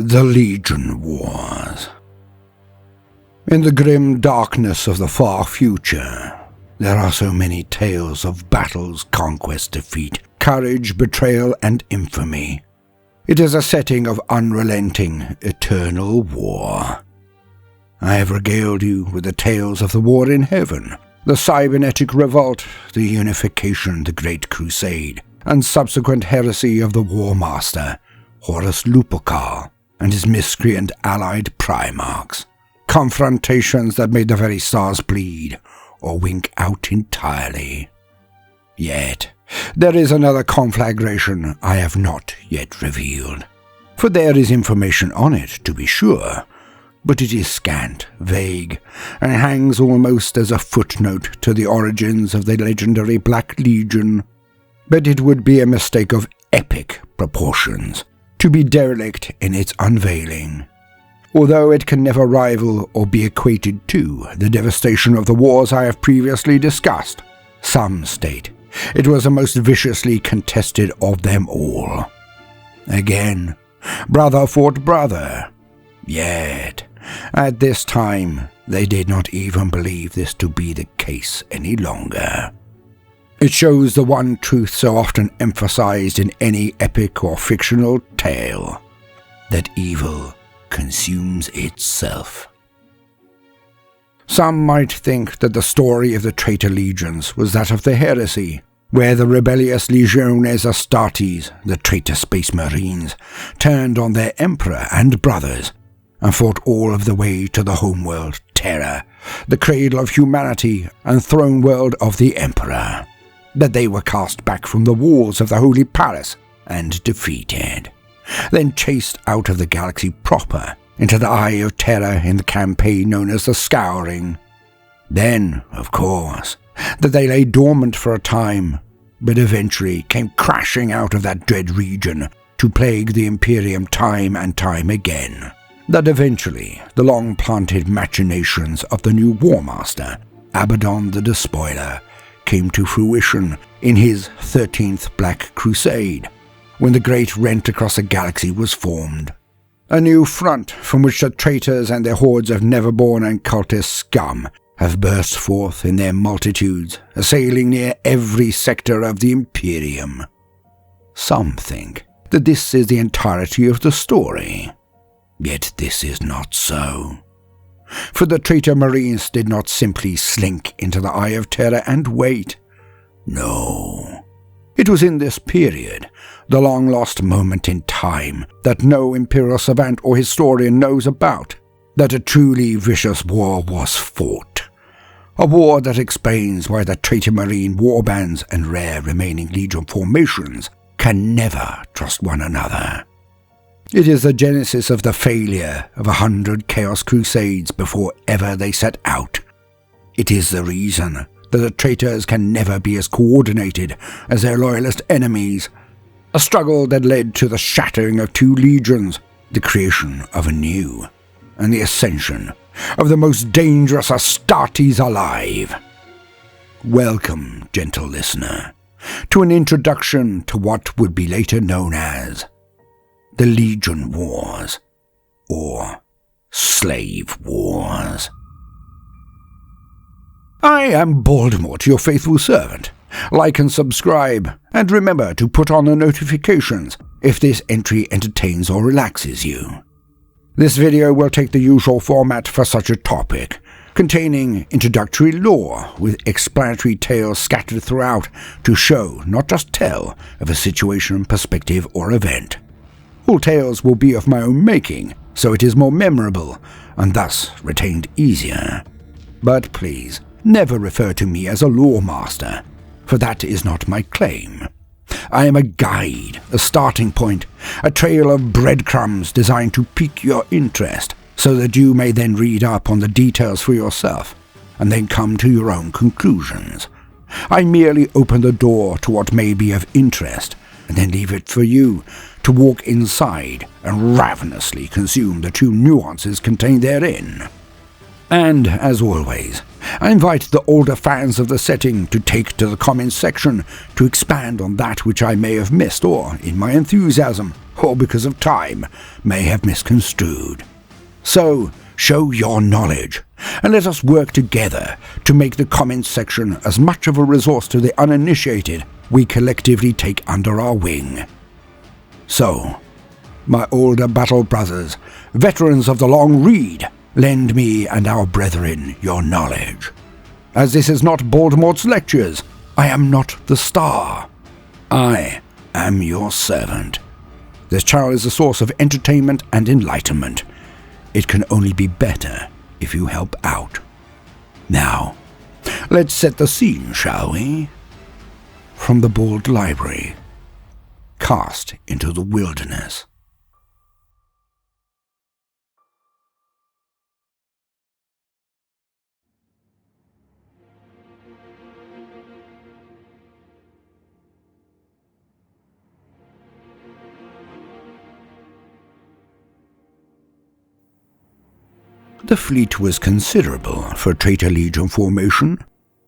The Legion Wars. In the grim darkness of the far future, there are so many tales of battles, conquest, defeat, courage, betrayal, and infamy. It is a setting of unrelenting, eternal war. I have regaled you with the tales of the war in heaven, the cybernetic revolt, the unification, the Great Crusade, and subsequent heresy of the War Master, Horus Heresy, and his miscreant allied Primarchs. Confrontations that made the very stars bleed, or wink out entirely. Yet, there is another conflagration I have not yet revealed. For there is information on it, to be sure, but it is scant, vague, and hangs almost as a footnote to the origins of the legendary Black Legion. But it would be a mistake of epic proportions to be derelict in its unveiling. Although it can never rival or be equated to the devastation of the wars I have previously discussed, some state it was the most viciously contested of them all. Again, brother fought brother. Yet, at this time, they did not even believe this to be the case any longer. It shows the one truth so often emphasized in any epic or fictional tale, that evil consumes itself. Some might think that the story of the Traitor legions was that of the Heresy, where the rebellious Legiones Astartes, the traitor space marines, turned on their emperor and brothers and fought all of the way to the homeworld Terra, the cradle of humanity and throne world of the emperor. That they were cast back from the walls of the Holy Palace and defeated, then chased out of the galaxy proper into the Eye of Terror in the campaign known as the Scouring. Then, of course, that they lay dormant for a time, but eventually came crashing out of that dread region to plague the Imperium time and time again. That eventually the long-planted machinations of the new War Master, Abaddon the Despoiler, came to fruition in his 13th Black Crusade, when the great rent across the galaxy was formed. A new front from which the traitors and their hordes of never-born and cultist scum have burst forth in their multitudes, assailing near every sector of the Imperium. Some think that this is the entirety of the story, yet this is not so. For the traitor marines did not simply slink into the Eye of Terror and wait. No. It was in this period, the long-lost moment in time that no imperial savant or historian knows about, that a truly vicious war was fought. A war that explains why the traitor marine warbands and rare remaining legion formations can never trust one another. It is the genesis of the failure of 100 Chaos Crusades before ever they set out. It is the reason that the traitors can never be as coordinated as their loyalist enemies. A struggle that led to the shattering of 2 legions, the creation of a new, and the ascension of the most dangerous Astartes alive. Welcome, gentle listener, to an introduction to what would be later known as the Legion Wars, or Slave Wars. I am Baldermort, your faithful servant. Like and subscribe, and remember to put on the notifications if this entry entertains or relaxes you. This video will take the usual format for such a topic, containing introductory lore with explanatory tales scattered throughout to show, not just tell, of a situation, perspective, or event. All tales will be of my own making, so it is more memorable, and thus retained easier. But please, never refer to me as a lore master, for that is not my claim. I am a guide, a starting point, a trail of breadcrumbs designed to pique your interest, so that you may then read up on the details for yourself, and then come to your own conclusions. I merely open the door to what may be of interest, and then leave it for you to walk inside and ravenously consume the true nuances contained therein. And, as always, I invite the older fans of the setting to take to the comments section to expand on that which I may have missed or, in my enthusiasm, or because of time, may have misconstrued. So, show your knowledge, and let us work together to make the comments section as much of a resource to the uninitiated we collectively take under our wing. So, my older battle brothers, veterans of the long read, lend me and our brethren your knowledge. As this is not Baldermort's lectures, I am not the star. I am your servant. This channel is a source of entertainment and enlightenment. It can only be better if you help out. Now, let's set the scene, shall we? From the Bald Library, cast into the wilderness. The fleet was considerable for Traitor Legion formation,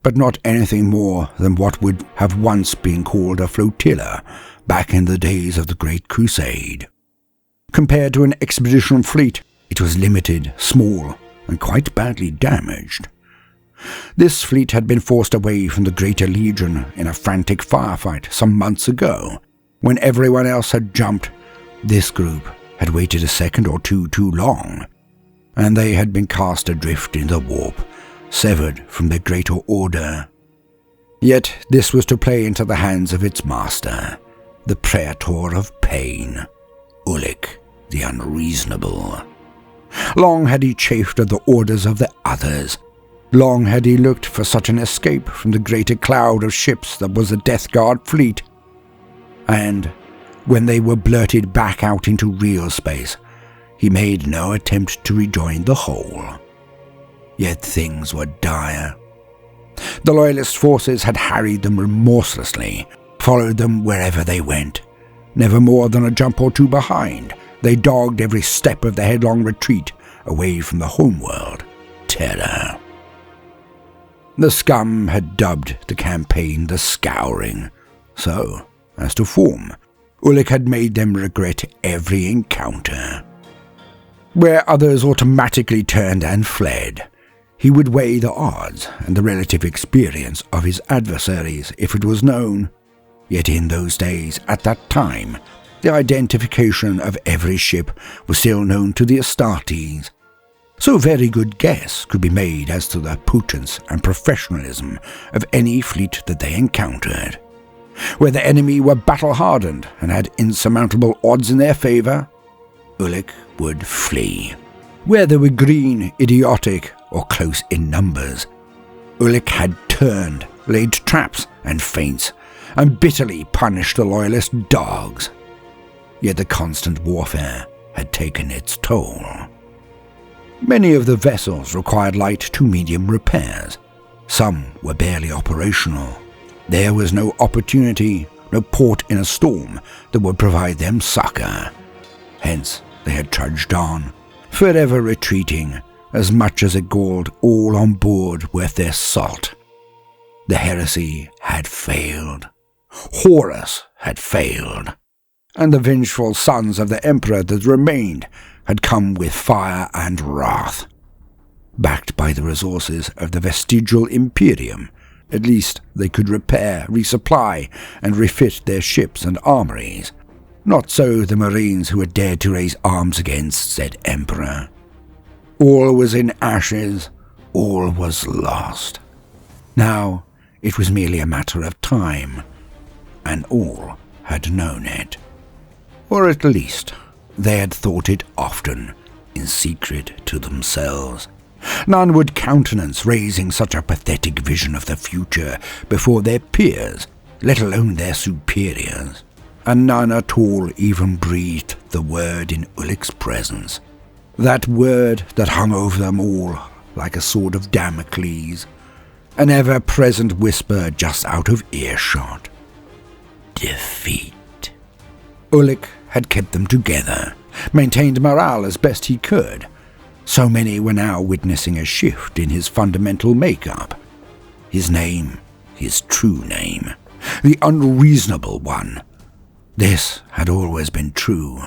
but not anything more than what would have once been called a flotilla back in the days of the Great Crusade. Compared to an expedition fleet, it was limited, small, and quite badly damaged. This fleet had been forced away from the Greater Legion in a frantic firefight some months ago. When everyone else had jumped, this group had waited a second or two too long, and they had been cast adrift in the warp, severed from the greater order. Yet this was to play into the hands of its master, the Traitor of Pain, Ulik the Unreasonable. Long had he chafed at the orders of the others. Long had he looked for such an escape from the greater cloud of ships that was the Death Guard fleet. And when they were blurted back out into real space, he made no attempt to rejoin the whole. Yet things were dire. The Loyalist forces had harried them remorselessly, followed them wherever they went. Never more than a jump or two behind, they dogged every step of the headlong retreat away from the homeworld, Terror. The scum had dubbed the campaign the Scouring, so, as to form, Ulik had made them regret every encounter. Where others automatically turned and fled, he would weigh the odds and the relative experience of his adversaries if it was known. Yet in those days, at that time, the identification of every ship was still known to the Astartes, so a very good guess could be made as to the potence and professionalism of any fleet that they encountered. Where the enemy were battle-hardened and had insurmountable odds in their favour, Ulik would flee. Where they were green, idiotic, or close in numbers, Ulik had turned, laid traps and feints, and bitterly punished the Loyalist dogs. Yet the constant warfare had taken its toll. Many of the vessels required light to medium repairs. Some were barely operational. There was no opportunity, no port in a storm that would provide them succor. Hence, they had trudged on, forever retreating, as much as it galled all on board worth their salt. The heresy had failed. Horus had failed. And the vengeful sons of the Emperor that remained had come with fire and wrath. Backed by the resources of the vestigial Imperium, at least they could repair, resupply, and refit their ships and armories. Not so the Marines who had dared to raise arms against said Emperor. All was in ashes, all was lost. Now it was merely a matter of time, and all had known it. Or at least they had thought it often, in secret to themselves. None would countenance raising such a pathetic vision of the future before their peers, let alone their superiors. And none at all even breathed the word in Ulik's presence, that word that hung over them all like a sword of Damocles, an ever-present whisper just out of earshot. Defeat. Ulik had kept them together, maintained morale as best he could, So many were now witnessing a shift in his fundamental makeup. His name, his true name, the unreasonable one. This had always been true.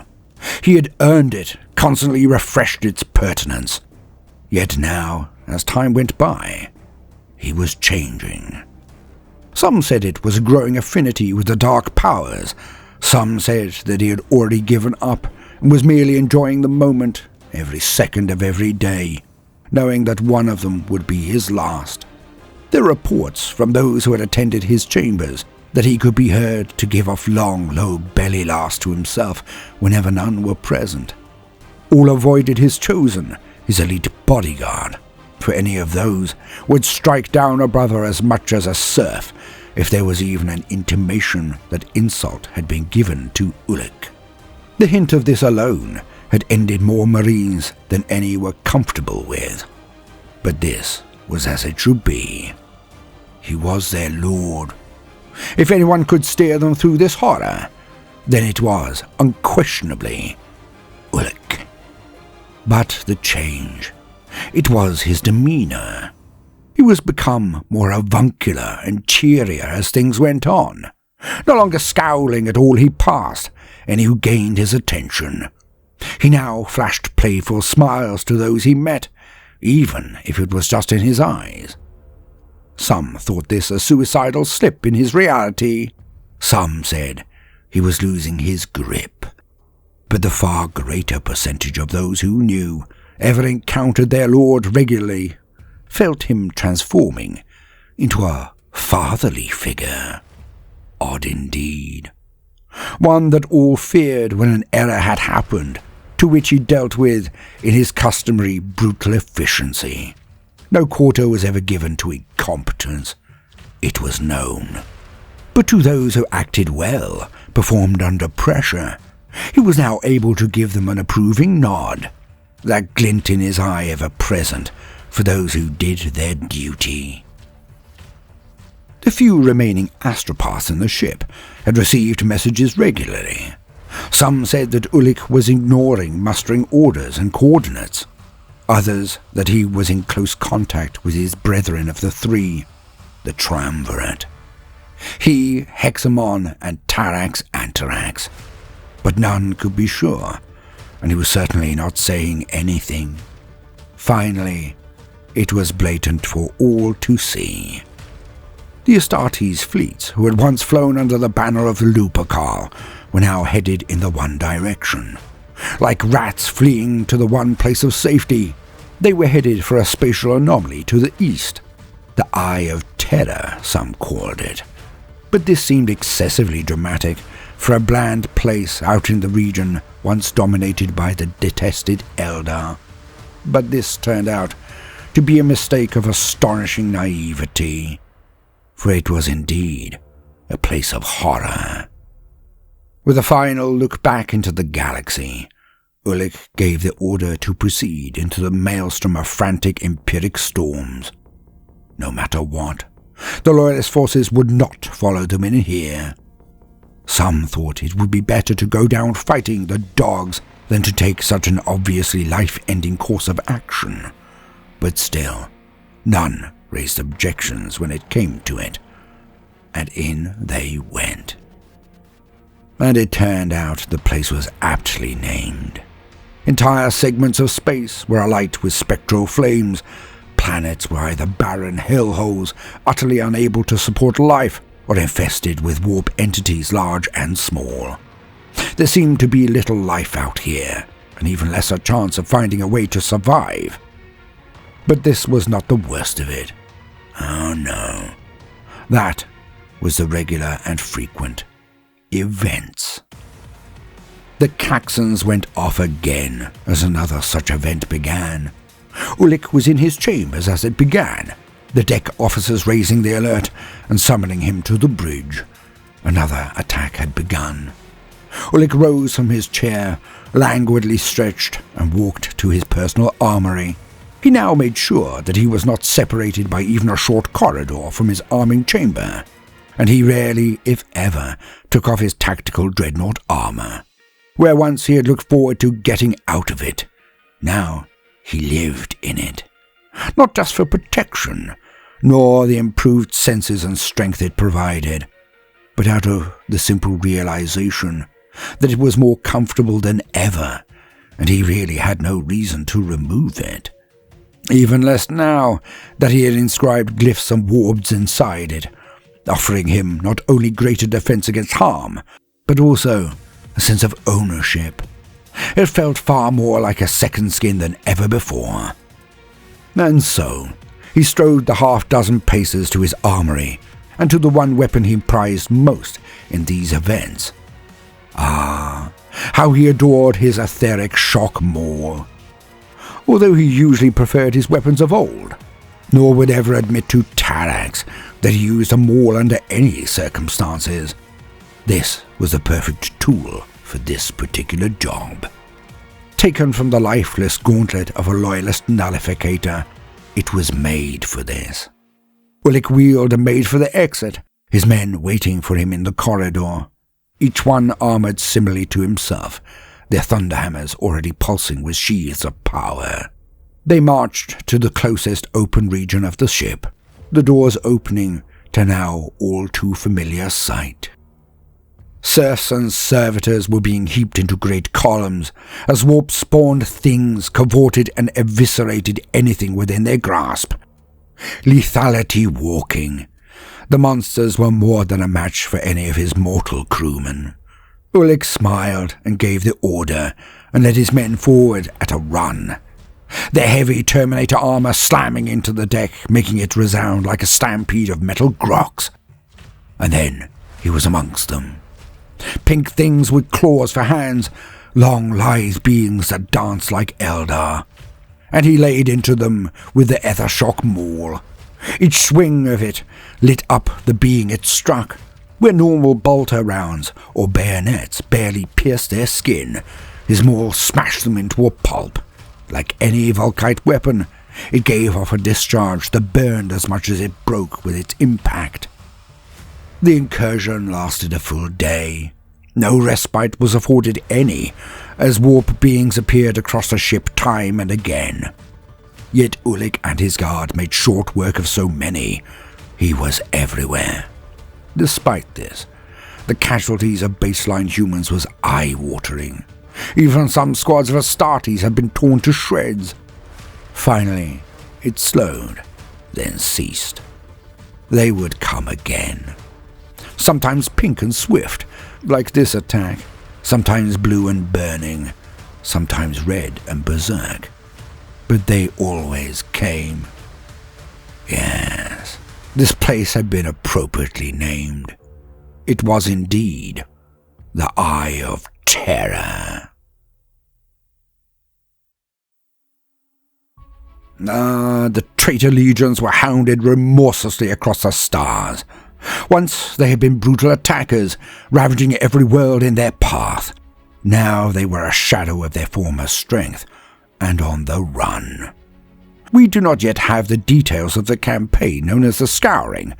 He had earned it, constantly refreshed its pertinence. Yet now, as time went by, he was changing. Some said it was a growing affinity with the dark powers. Some said that he had already given up and was merely enjoying the moment, every second of every day, knowing that one of them would be his last. There were reports from those who had attended his chambers that he could be heard to give off long, low belly laughs to himself whenever none were present. All avoided his chosen, his elite bodyguard, for any of those would strike down a brother as much as a serf if there was even an intimation that insult had been given to Ulick. The hint of this alone had ended more Marines than any were comfortable with. But this was as it should be. He was their lord. If anyone could steer them through this horror, then it was, unquestionably, Ulick. But the change, it was his demeanour. He was become more avuncular and cheerier as things went on, no longer scowling at all he passed, any who gained his attention. He now flashed playful smiles to those he met, even if it was just in his eyes. Some thought this a suicidal slip in his reality. Some said he was losing his grip. But the far greater percentage of those who knew, ever encountered their lord regularly, felt him transforming into a fatherly figure. Odd indeed. One that all feared when an error had happened, to which he dealt with in his customary brutal efficiency. No quarter was ever given to incompetence. It was known. But to those who acted well, performed under pressure, he was now able to give them an approving nod, that glint in his eye ever present for those who did their duty. The few remaining astropaths in the ship had received messages regularly. Some said that Ulick was ignoring mustering orders and coordinates. Others that he was in close contact with his brethren of the three, the Triumvirate. He, Hexamon, and Tarax Antarax. But none could be sure, and he was certainly not saying anything. Finally, it was blatant for all to see. The Astartes fleets, who had once flown under the banner of the Lupercal, were now headed in the one direction. Like rats fleeing to the one place of safety, they were headed for a spatial anomaly to the east. The Eye of Terror, some called it. But this seemed excessively dramatic for a bland place out in the region once dominated by the detested Eldar. But this turned out to be a mistake of astonishing naivety, for it was indeed a place of horror. With a final look back into the galaxy, Ulick gave the order to proceed into the maelstrom of frantic empiric storms. No matter what, the Loyalist forces would not follow them in here. Some thought it would be better to go down fighting the dogs than to take such an obviously life-ending course of action. But still, none raised objections when it came to it, and in they went. And it turned out the place was aptly named. Entire segments of space were alight with spectral flames. Planets were either barren hellholes, utterly unable to support life, or infested with warp entities large and small. There seemed to be little life out here, and even less a chance of finding a way to survive. But this was not the worst of it. Oh no. That was the regular and frequent events. The Caxons went off again as another such event began. Ulick was in his chambers as it began, the deck officers raising the alert and summoning him to the bridge. Another attack had begun. Ulick rose from his chair, languidly stretched, and walked to his personal armory. He now made sure that he was not separated by even a short corridor from his arming chamber, and he rarely, if ever, took off his tactical dreadnought armor. Where once he had looked forward to getting out of it, now he lived in it. Not just for protection, nor the improved senses and strength it provided, but out of the simple realization that it was more comfortable than ever, and he really had no reason to remove it. Even less now that he had inscribed glyphs and wards inside it, offering him not only greater defense against harm, but also a sense of ownership. It felt far more like a second skin than ever before. And so, he strode the half-dozen paces to his armory, and to the one weapon he prized most in these events. Ah, how he adored his etheric shock maul. Although he usually preferred his weapons of old, nor would ever admit to Tarax that he used a maul under any circumstances, this was the perfect tool for this particular job. Taken from the lifeless gauntlet of a loyalist nullificator, it was made for this. Ulic wheeled and made for the exit, his men waiting for him in the corridor, each one armoured similarly to himself, their thunderhammers already pulsing with sheaths of power. They marched to the closest open region of the ship, the doors opening to now all too familiar sight. Serfs and servitors were being heaped into great columns, as warp-spawned things cavorted and eviscerated anything within their grasp. Lethality walking. The monsters were more than a match for any of his mortal crewmen. Ulic smiled and gave the order, and led his men forward at a run. Their heavy Terminator armor slamming into the deck, making it resound like a stampede of metal groks. And then he was amongst them. Pink things with claws for hands, long lithe beings that danced like Eldar. And he laid into them with the ether shock maul. Each swing of it lit up the being it struck, where normal bolter rounds or bayonets barely pierced their skin. His maul smashed them into a pulp. Like any Volkite weapon, it gave off a discharge that burned as much as it broke with its impact. The incursion lasted a full day. No respite was afforded any, as warp beings appeared across the ship time and again. Yet Ulic and his guard made short work of so many. He was everywhere. Despite this, the casualties of baseline humans was eye-watering. Even some squads of Astartes had been torn to shreds. Finally, it slowed, then ceased. They would come again. Sometimes pink and swift, like this attack. Sometimes blue and burning. Sometimes red and berserk. But they always came. Yes, this place had been appropriately named. It was indeed the Eye of Terror. The traitor legions were hounded remorselessly across the stars. Once they had been brutal attackers, ravaging every world in their path. Now they were a shadow of their former strength, and on the run. We do not yet have the details of the campaign known as the Scouring,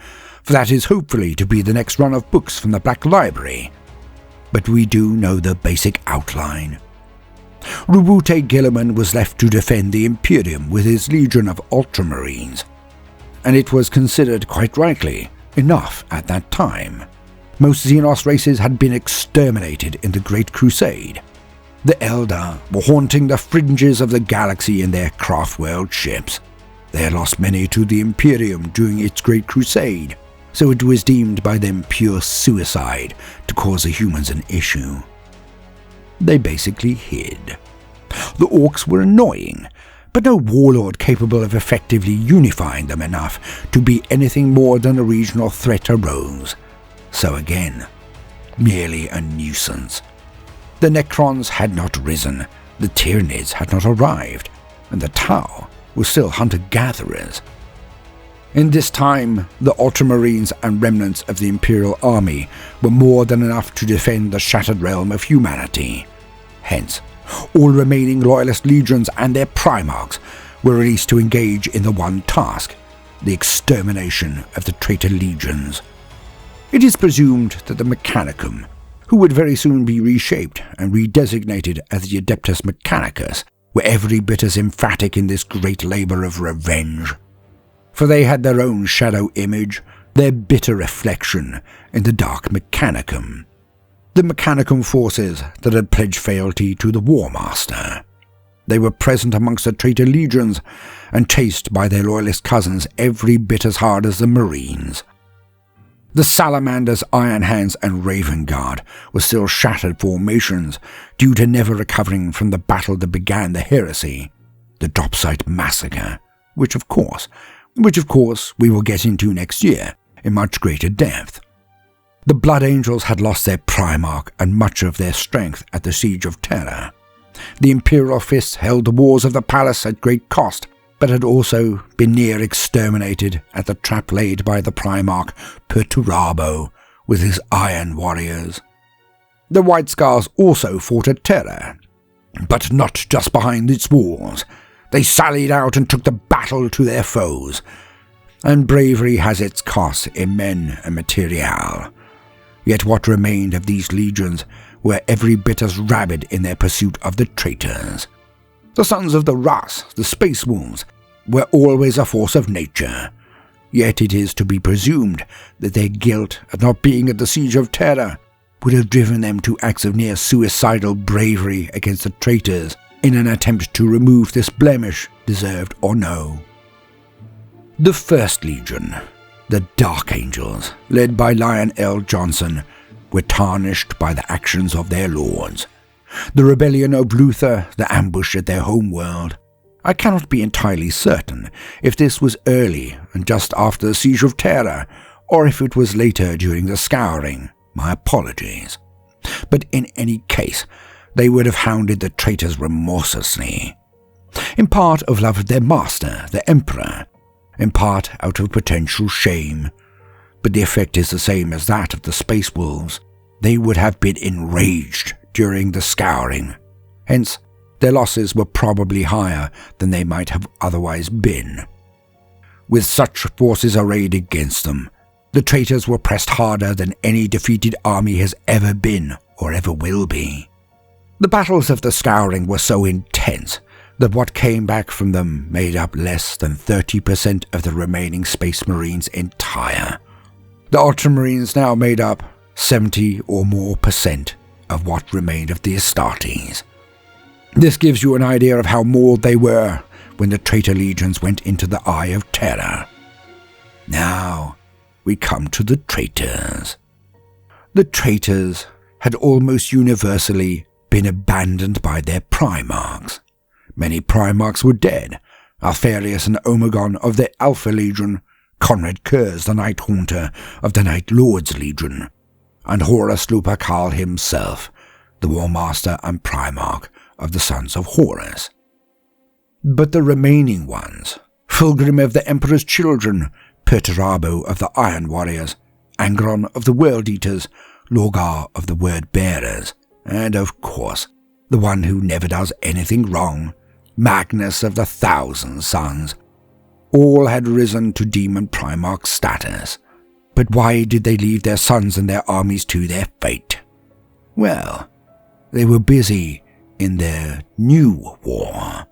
for that is hopefully to be the next run of books from the Black Library. But we do know the basic outline. Rubute Gilliman was left to defend the Imperium with his legion of Ultramarines, and it was considered, quite rightly, enough at that time. Most Xenos races had been exterminated in the Great Crusade. The Eldar were haunting the fringes of the galaxy in their craft-world ships. They had lost many to the Imperium during its Great Crusade, so it was deemed by them pure suicide to cause the humans an issue. They basically hid. The Orcs were annoying, but no warlord capable of effectively unifying them enough to be anything more than a regional threat arose. So again, merely a nuisance. The Necrons had not risen, the Tyranids had not arrived, and the Tau were still hunter-gatherers. In this time, the Ultramarines and remnants of the Imperial Army were more than enough to defend the shattered realm of humanity. Hence, all remaining Loyalist legions and their Primarchs were released to engage in the one task, the extermination of the traitor legions. It is presumed that the Mechanicum, who would very soon be reshaped and redesignated as the Adeptus Mechanicus, were every bit as emphatic in this great labour of revenge. For they had their own shadow image, their bitter reflection in the dark Mechanicum. The Mechanicum forces that had pledged fealty to the War Master. They were present amongst the traitor legions and chased by their loyalist cousins every bit as hard as the Marines. The Salamanders, Iron Hands and Raven Guard were still shattered formations due to never recovering from the battle that began the heresy, the Dropsite Massacre, which of course we will get into next year in much greater depth. The Blood Angels had lost their Primarch and much of their strength at the Siege of Terra. The Imperial Fists held the walls of the palace at great cost, but had also been near exterminated at the trap laid by the Primarch Perturabo with his Iron Warriors. The White Scars also fought at Terra, but not just behind its walls. They sallied out and took the battle to their foes, and bravery has its cost in men and material. Yet what remained of these legions were every bit as rabid in their pursuit of the traitors. The sons of the Rus, the Space Wolves, were always a force of nature, yet it is to be presumed that their guilt at not being at the Siege of Terra would have driven them to acts of near suicidal bravery against the traitors in an attempt to remove this blemish, deserved or no. The First Legion, the Dark Angels, led by Lionel Johnson, were tarnished by the actions of their lords. The rebellion of Luther, the ambush at their homeworld. I cannot be entirely certain if this was early and just after the Siege of Terra, or if it was later during the Scouring. My apologies. But in any case, they would have hounded the traitors remorselessly. In part of love of their master, the Emperor, in part out of potential shame. But the effect is the same as that of the Space Wolves. They would have been enraged during the Scouring. Hence, their losses were probably higher than they might have otherwise been. With such forces arrayed against them, the traitors were pressed harder than any defeated army has ever been or ever will be. The battles of the Scouring were so intense that what came back from them made up less than 30% of the remaining Space Marines entire. The Ultramarines now made up 70 or more % of what remained of the Astartes. This gives you an idea of how mauled they were when the traitor legions went into the Eye of Terror. Now we come to the traitors. The traitors had almost universally been abandoned by their Primarchs. Many Primarchs were dead. Alpharius and Omegon of the Alpha Legion, Conrad Kurz, the Night Haunter of the Night Lord's Legion, and Horus Lupercal himself, the War Master and Primarch of the Sons of Horus. But the remaining ones, Fulgrim of the Emperor's Children, Perturabo of the Iron Warriors, Angron of the World Eaters, Lorgar of the Word Bearers, and of course, the one who never does anything wrong, Magnus of the Thousand Suns, all had risen to Demon Primarch status. But why did they leave their sons and their armies to their fate? Well, they were busy in their new war.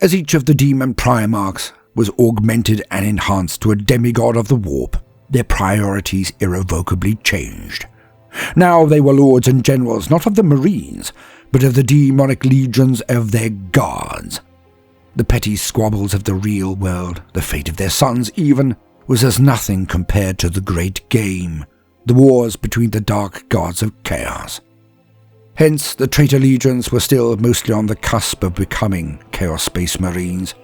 As each of the Demon Primarchs was augmented and enhanced to a demigod of the warp, their priorities irrevocably changed. Now they were lords and generals not of the Marines, but of the demonic legions of their gods. The petty squabbles of the real world, the fate of their sons even, was as nothing compared to the great game, the wars between the dark gods of chaos. Hence, the traitor legions were still mostly on the cusp of becoming Chaos Space Marines.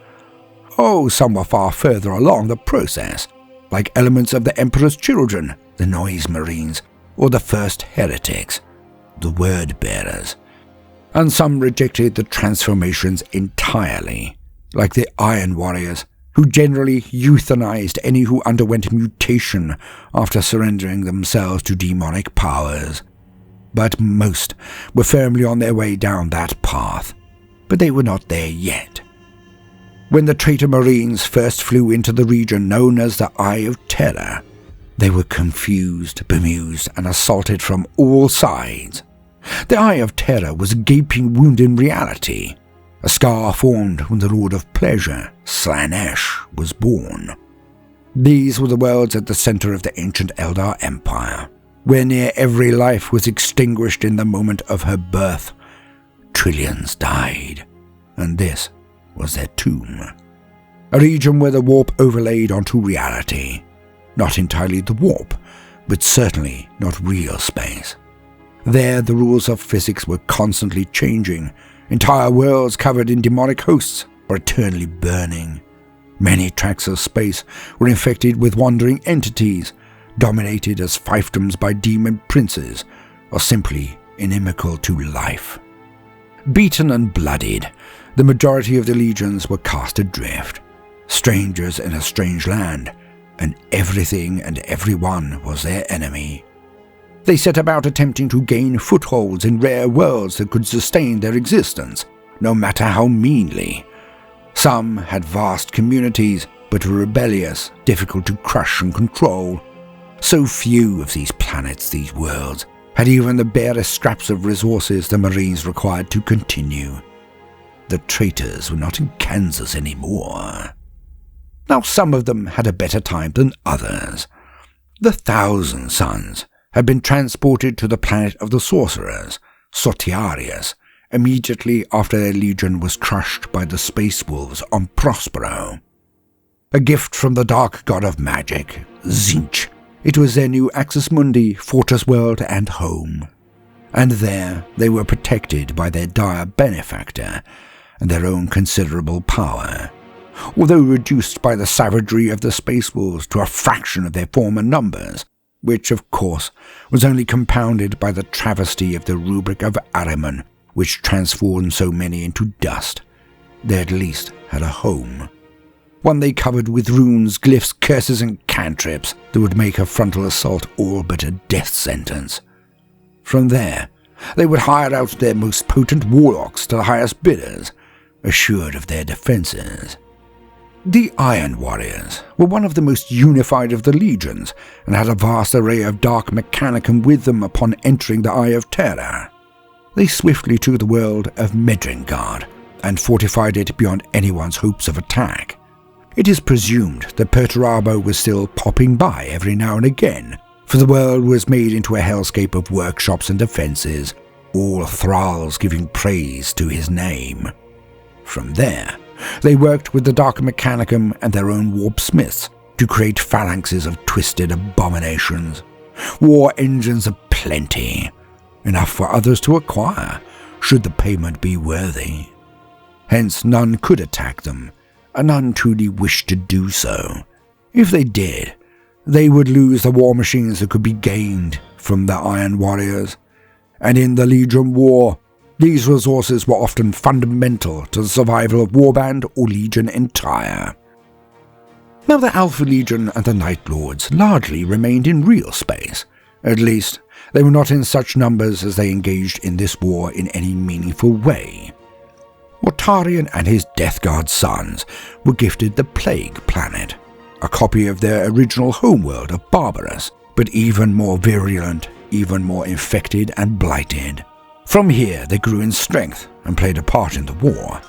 Oh, some were far further along the process, like elements of the Emperor's Children, the Noise Marines, or the First Heretics, the Word Bearers. And some rejected the transformations entirely, like the Iron Warriors, who generally euthanized any who underwent mutation after surrendering themselves to demonic powers. But most were firmly on their way down that path, but they were not there yet. When the traitor Marines first flew into the region known as the Eye of Terror, they were confused, bemused, and assaulted from all sides. The Eye of Terror was a gaping wound in reality. A scar formed when the Lord of Pleasure, Slanesh, was born. These were the worlds at the center of the ancient Eldar Empire, where near every life was extinguished in the moment of her birth. Trillions died, and this was their tomb. A region where the warp overlaid onto reality. Not entirely the warp, but certainly not real space. There the rules of physics were constantly changing. Entire worlds covered in demonic hosts were eternally burning. Many tracts of space were infected with wandering entities, dominated as fiefdoms by demon princes, or simply inimical to life. Beaten and bloodied, the majority of the legions were cast adrift, strangers in a strange land, and everything and everyone was their enemy. They set about attempting to gain footholds in rare worlds that could sustain their existence, no matter how meanly. Some had vast communities, but were rebellious, difficult to crush and control. So few of these planets, these worlds, had even the barest scraps of resources the Marines required to continue. The traitors were not in Kansas anymore. Now some of them had a better time than others. The Thousand Sons had been transported to the planet of the sorcerers, Sotiarius, immediately after their legion was crushed by the Space Wolves on Prospero. A gift from the dark god of magic, Tzeentch. It was their new Axis Mundi, fortress world and home. And there they were protected by their dire benefactor and their own considerable power. Although reduced by the savagery of the Space Wolves to a fraction of their former numbers, which, of course, was only compounded by the travesty of the rubric of Ahriman, which transformed so many into dust, they at least had a home. One they covered with runes, glyphs, curses, and cantrips that would make a frontal assault all but a death sentence. From there, they would hire out their most potent warlocks to the highest bidders, assured of their defenses. The Iron Warriors were one of the most unified of the legions, and had a vast array of dark mechanicum with them upon entering the Eye of Terror. They swiftly took the world of Medringard, and fortified it beyond anyone's hopes of attack. It is presumed that Perturabo was still popping by every now and again, for the world was made into a hellscape of workshops and defences, all thralls giving praise to his name. From there, they worked with the Dark Mechanicum and their own warp smiths to create phalanxes of twisted abominations. War engines aplenty, enough for others to acquire, should the payment be worthy. Hence none could attack them, and none truly wished to do so. If they did, they would lose the war machines that could be gained from the Iron Warriors, and in the Legion War, these resources were often fundamental to the survival of Warband or Legion entire. Now the Alpha Legion and the Night Lords largely remained in real space. At least, they were not in such numbers as they engaged in this war in any meaningful way. Mortarion and his Death Guard sons were gifted the Plague Planet, a copy of their original homeworld of Barbarous, but even more virulent, even more infected and blighted. From here they grew in strength and played a part in the war,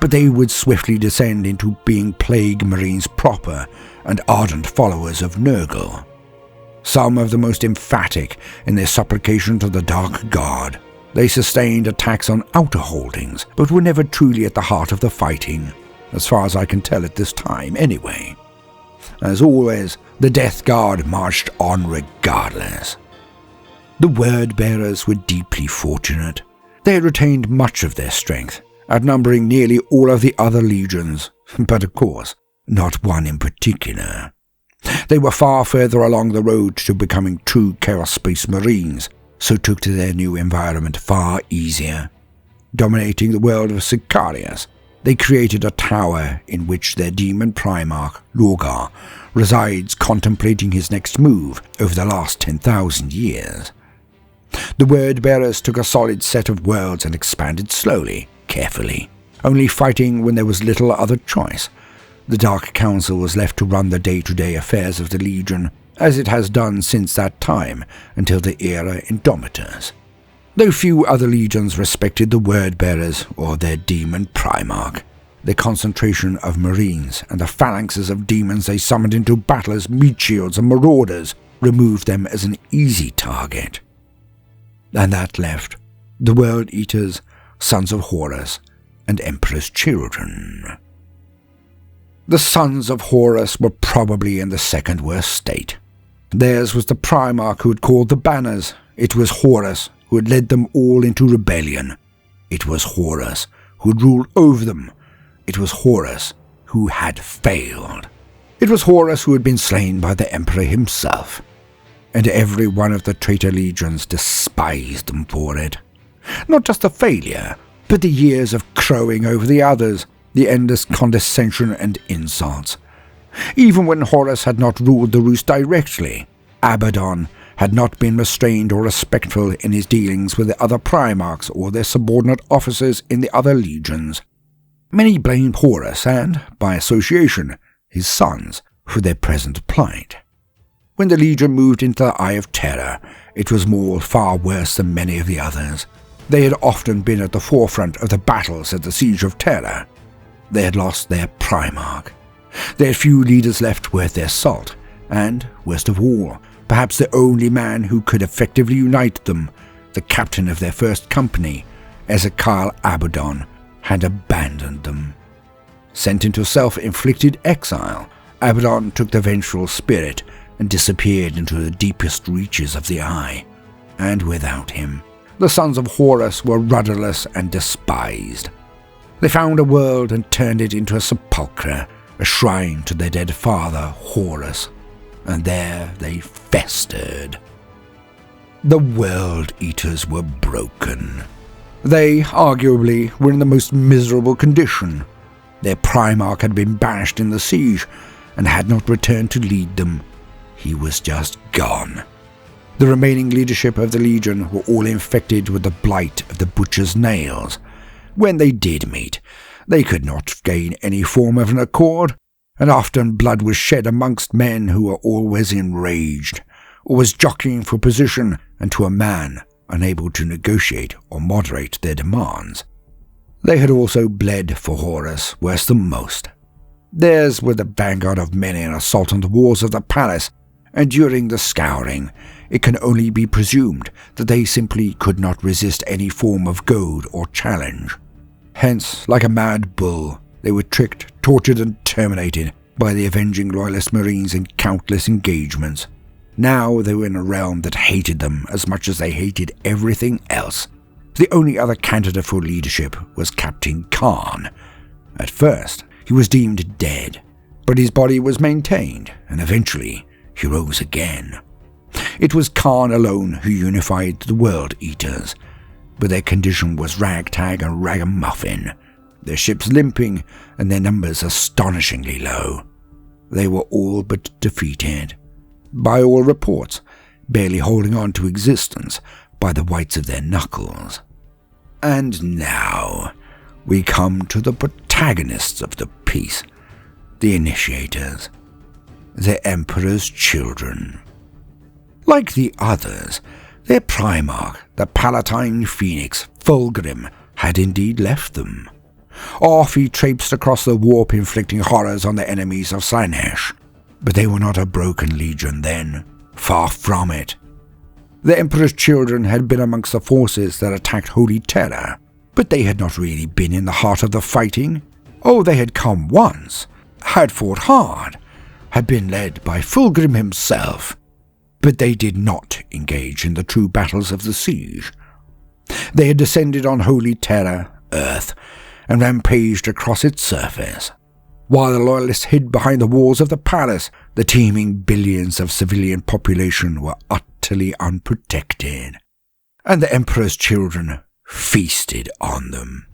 but they would swiftly descend into being Plague Marines proper and ardent followers of Nurgle. Some of the most emphatic in their supplication to the Dark God, they sustained attacks on outer holdings, but were never truly at the heart of the fighting, as far as I can tell at this time anyway. As always, the Death Guard marched on regardless. The Word-Bearers were deeply fortunate. They had retained much of their strength, outnumbering nearly all of the other legions, but of course, not one in particular. They were far further along the road to becoming true Chaos Space Marines, so took to their new environment far easier. Dominating the world of Sicarius, they created a tower in which their demon Primarch, Lorgar, resides contemplating his next move over the last 10,000 years. The Word-Bearers took a solid set of worlds and expanded slowly, carefully, only fighting when there was little other choice. The Dark Council was left to run the day-to-day affairs of the Legion, as it has done since that time until the era Indomitus. Though few other legions respected the word-bearers or their demon primarch, their concentration of marines and the phalanxes of demons they summoned into battle as meat shields and marauders removed them as an easy target. And that left the World Eaters, Sons of Horus, and Emperor's Children. The Sons of Horus were probably in the second worst state. Theirs was the Primarch who had called the banners. It was Horus who had led them all into rebellion. It was Horus who had ruled over them. It was Horus who had failed. It was Horus who had been slain by the Emperor himself. And every one of the traitor legions despised them for it. Not just the failure, but the years of crowing over the others, the endless condescension and insults. Even when Horus had not ruled the roost directly, Abaddon had not been restrained or respectful in his dealings with the other primarchs or their subordinate officers in the other legions. Many blamed Horus and, by association, his sons, for their present plight. When the legion moved into the Eye of Terror, it was far worse than many of the others. They had often been at the forefront of the battles at the Siege of Terror. They had lost their primarch. They had few leaders left worth their salt, and, worst of all, perhaps the only man who could effectively unite them, the captain of their first company, Ezekiel Abaddon, had abandoned them. Sent into self-inflicted exile, Abaddon took the vengeful spirit and disappeared into the deepest reaches of the Eye. And without him, the Sons of Horus were rudderless and despised. They found a world and turned it into a sepulchre, a shrine to their dead father, Horus, and there they festered. The World Eaters were broken. They, arguably, were in the most miserable condition. Their Primarch had been banished in the siege, and had not returned to lead them. He was just gone. The remaining leadership of the Legion were all infected with the blight of the Butcher's Nails. When they did meet, they could not gain any form of an accord, and often blood was shed amongst men who were always enraged, always jockeying for position, and to a man unable to negotiate or moderate their demands. They had also bled for Horus worse than most. Theirs were the vanguard of many an assault on the walls of the palace, and during the Scouring, it can only be presumed that they simply could not resist any form of goad or challenge. Hence, like a mad bull, they were tricked, tortured, and terminated by the avenging Loyalist Marines in countless engagements. Now they were in a realm that hated them as much as they hated everything else. The only other candidate for leadership was Captain Khan. At first, he was deemed dead, but his body was maintained, and eventually he rose again. It was Khan alone who unified the World Eaters, but their condition was ragtag and ragamuffin, their ships limping and their numbers astonishingly low. They were all but defeated, by all reports, barely holding on to existence by the whites of their knuckles. And now we come to the protagonists of the piece, the initiators, the Emperor's Children. Like the others, their Primarch, the Palatine Phoenix, Fulgrim, had indeed left them. Off he traipsed across the warp, inflicting horrors on the enemies of Slaanesh. But they were not a broken legion then, far from it. The Emperor's Children had been amongst the forces that attacked Holy Terror, but they had not really been in the heart of the fighting. Oh, they had come once, had fought hard, had been led by Fulgrim himself, but they did not engage in the true battles of the siege. They had descended on Holy Terror, Earth, and rampaged across its surface. While the Loyalists hid behind the walls of the palace, the teeming billions of civilian population were utterly unprotected. And the Emperor's Children feasted on them,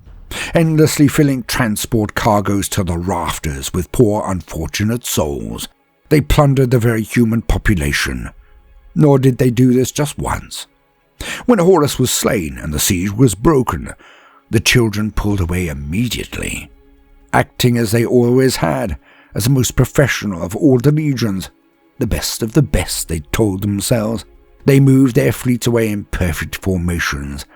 endlessly filling transport cargoes to the rafters with poor unfortunate souls. They plundered the very human population. Nor did they do this just once. When Horus was slain and the siege was broken, the Children pulled away immediately, acting as they always had, as the most professional of all the legions, the best of the best, they told themselves. They moved their fleets away in perfect formations.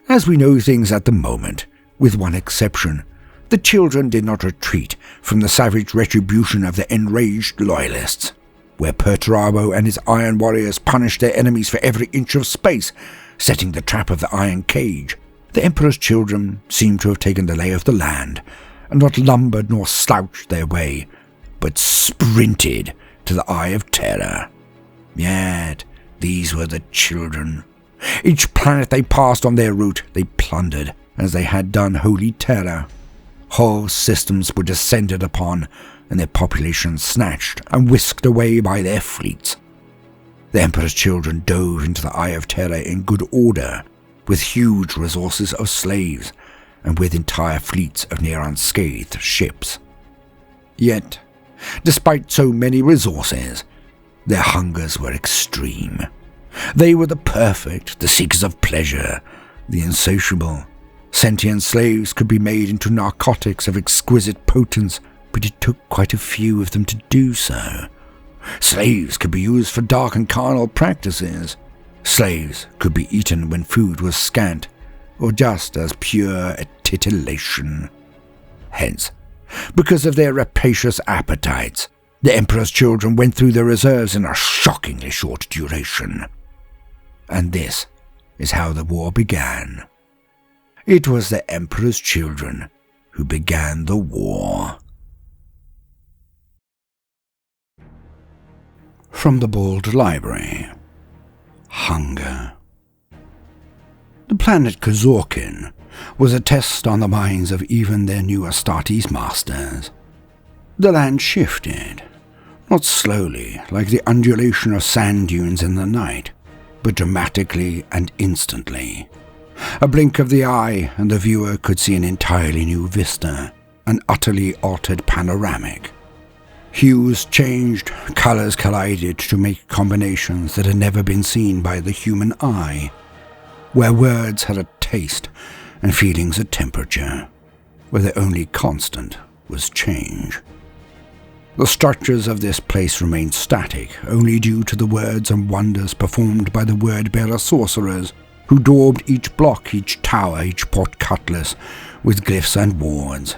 As we know things at the moment, with one exception, the children did not retreat from the savage retribution of the enraged loyalists. Where Perturabo and his iron warriors punished their enemies for every inch of space, setting the trap of the iron cage, the Emperor's children seemed to have taken the lay of the land, and not lumbered nor slouched their way, but sprinted to the Eye of Terror. Yet these were the children. Each planet they passed on their route they plundered, as they had done Holy Terror. Whole systems were descended upon, and their populations snatched and whisked away by their fleets. The Emperor's children dove into the Eye of Terror in good order, with huge resources of slaves, and with entire fleets of near unscathed ships. Yet, despite so many resources, their hungers were extreme. They were the perfect, the seekers of pleasure, the insatiable. Sentient slaves could be made into narcotics of exquisite potence, but it took quite a few of them to do so. Slaves could be used for dark and carnal practices. Slaves could be eaten when food was scant, or just as pure a titillation. Hence, because of their rapacious appetites, the Emperor's children went through their reserves in a shockingly short duration. And this is how the war began. It was the Emperor's children who began the war. From the Bald Library. Hunger. The planet Kazorkin was a test on the minds of even their new Astartes masters. The land shifted, not slowly like the undulation of sand dunes in the night, but dramatically and instantly. A blink of the eye and the viewer could see an entirely new vista, an utterly altered panoramic. Hues changed, colors collided to make combinations that had never been seen by the human eye, where words had a taste and feelings a temperature, where the only constant was change. The structures of this place remained static, only due to the words and wonders performed by the word-bearer sorcerers, who daubed each block, each tower, each portcullis with glyphs and wards.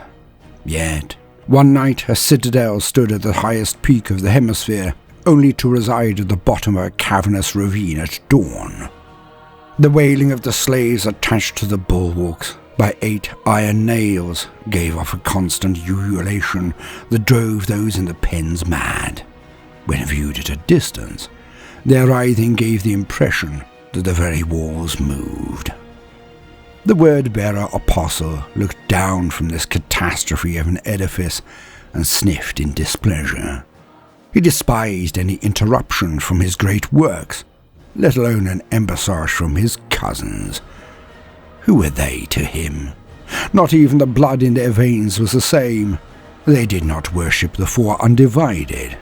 Yet, one night a citadel stood at the highest peak of the hemisphere, only to reside at the bottom of a cavernous ravine at dawn. The wailing of the slaves attached to the bulwarks by 8 iron nails gave off a constant ululation that drove those in the pens mad. When viewed at a distance, their writhing gave the impression that the very walls moved. The word-bearer apostle looked down from this catastrophe of an edifice and sniffed in displeasure. He despised any interruption from his great works, let alone an embassage from his cousins. Who were they to him? Not even the blood in their veins was the same. They did not worship the Four Undivided.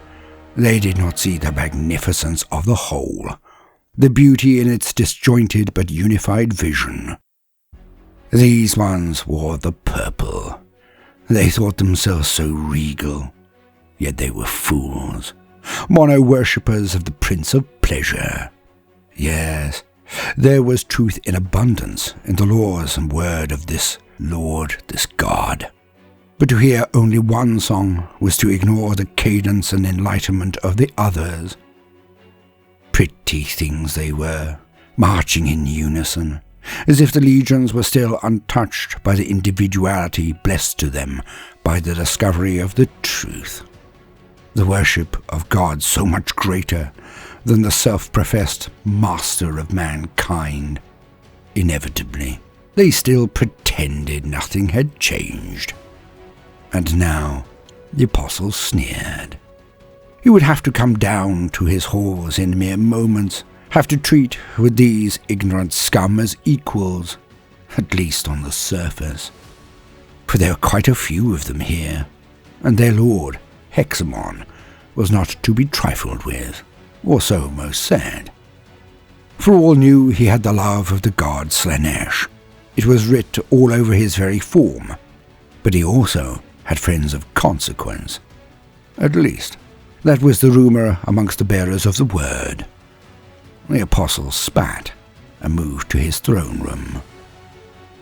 They did not see the magnificence of the whole, the beauty in its disjointed but unified vision. These ones wore the purple. They thought themselves so regal, yet they were fools, mono-worshippers of the Prince of Pleasure. Yes, there was truth in abundance in the laws and word of this Lord, this God. But to hear only one song was to ignore the cadence and enlightenment of the others. Pretty things they were, marching in unison, as if the legions were still untouched by the individuality blessed to them by the discovery of the truth. The worship of God so much greater than the self-professed master of mankind. Inevitably, they still pretended nothing had changed. And now the apostle sneered. He would have to come down to his halls in mere moments, have to treat with these ignorant scum as equals, at least on the surface. For there are quite a few of them here, and their lord, Hexamon, was not to be trifled with, or so most said. For all knew he had the love of the god Slanesh. It was writ all over his very form, but he also had friends of consequence. At least, that was the rumour amongst the bearers of the word. The apostle spat and moved to his throne room.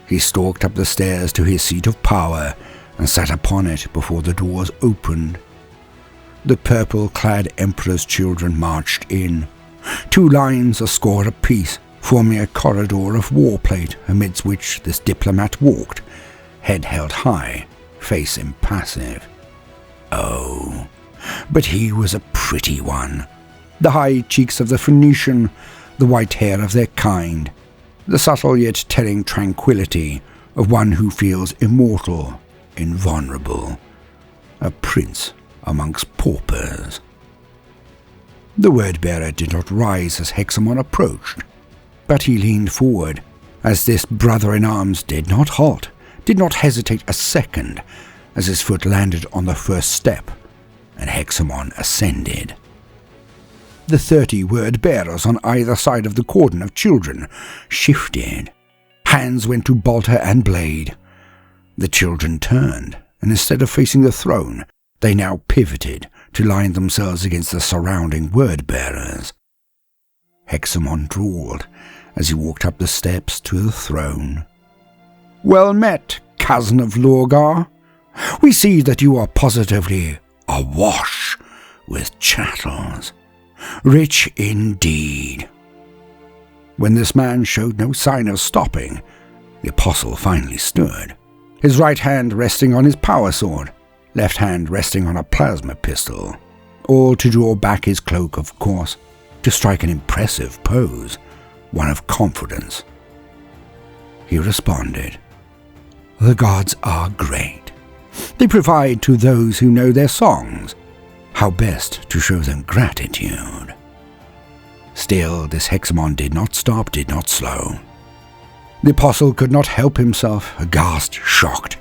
He stalked up the stairs to his seat of power and sat upon it before the doors opened. The purple-clad emperor's children marched in, 2 lines a score apiece, forming a corridor of warplate amidst which this diplomat walked, head held high, face impassive. Oh, but he was a pretty one. The high cheeks of the Phoenician, the white hair of their kind, the subtle yet telling tranquility of one who feels immortal, invulnerable, a prince amongst paupers. The word-bearer did not rise as Hexamon approached, but he leaned forward, as this brother-in-arms did not halt, did not hesitate a second, as his foot landed on the first step, and Hexamon ascended. The 30 word-bearers on either side of the cordon of children shifted. Hands went to bolter and blade. The children turned, and instead of facing the throne, they now pivoted to line themselves against the surrounding word-bearers. Hexamon drawled as he walked up the steps to the throne. "Well met, cousin of Lorgar. We see that you are positively awash with chattels. Rich indeed." When this man showed no sign of stopping, the apostle finally stood, his right hand resting on his power sword, left hand resting on a plasma pistol, all to draw back his cloak, of course, to strike an impressive pose, one of confidence. He responded, "The gods are great. They provide to those who know their songs how best to show them gratitude." Still, this Hexamon did not stop, did not slow. The apostle could not help himself, aghast, shocked.